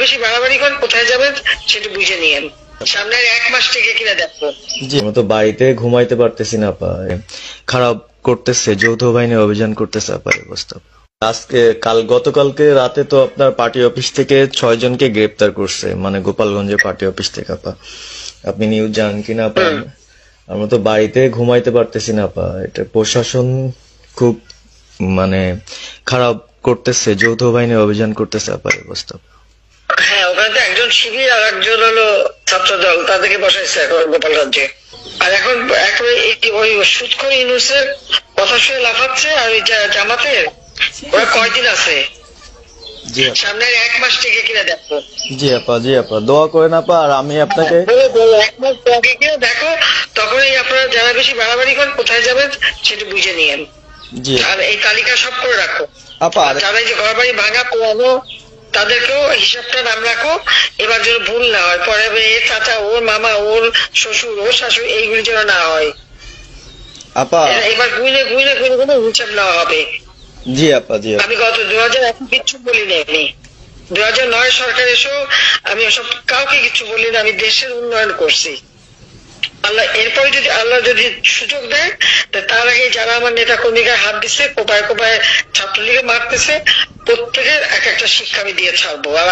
বেশি বাড়াবাড়ি করেন কোথায় যাবেন সেটা বুঝে নিয়েন। সামনের 1 মাস থেকে কিনা দেখবো। জি, আমি তো বাড়িতে ঘুমাইতে পারতেছি না আপা, খারাপ করতেছে, যৌথ বাহিনী অভিযান করতেছে আপা, এই অবস্থা। আজকে গতকালকে রাতে তো আপনার পার্টি অফিস থেকে 6 জনকে গ্রেপ্তার করছে, মানে গোপালগঞ্জের পার্টি অফিস থেকে আপা। আপনি নিউজ জানেন কিনা আপা? আমরা তো বাড়িতে ঘুমাইতে পারতেছি না আপা, এটা প্রশাসন খুব মানে খারাপ করতেছে, যৌথ বাহিনী অভিযান করতেছে আপা, এই অবস্থা। হ্যাঁ, ওখানে তো একজন শিবির আর একজন হলো ছাত্র দল, তাদেরকে বসাইছে এখন গোপালগঞ্জে। আর এখন ওই সুৎখর ইউনূসের কথা শুনে লাফাচ্ছে। আর ওই জামাতের ওরা কয়দিন আছে? জি সামনের 1 মাস থেকে কিনা দেখো। জি আপা, জি আপা, দোয়া করেন আপা। আর আমি আপনাকে 1 মাস আগে কিনা দেখো, তখনই আপনারা যারা বেশি বাড়াবাড়ি করেন কোথায় যাবেন সেটা বুঝে নিয়েন। জি আর এই তালিকা সব করে রাখো আপা। যারা যে ঘর বাড়ি ভাঙা পোড়ানো তাদেরকেও হিসাবটা নাম রাখো, এবার যেন ভুল না হয়। পরে এর চাচা, ওর মামা, ওর শ্বশুর, ওর শাশুড়ি, এইগুলি যেন না হয় আপা। এবার গুইনে গুইনে গুইনে গুইনে হিসাব নেওয়া হবে। জি আপা, জি আপা। আমি গত 2001 কিচ্ছু বলি না, আমি 2009 সরকার এসেও আমি ওসব কাউকে কিছু বলি না। আমি দেশের উন্নয়ন করছি। আল্লাহ এরপরে যদি আল্লাহ যদি সুযোগ দেয়, তার আগে যারা আমার নেতা কর্মীকে হাত দিচ্ছে, কোপায় কোপায় ছাত্রলীগে মারতেছে, প্রত্যেকের এক একটা শিক্ষা আমি দিয়ে ছাড়বো। আর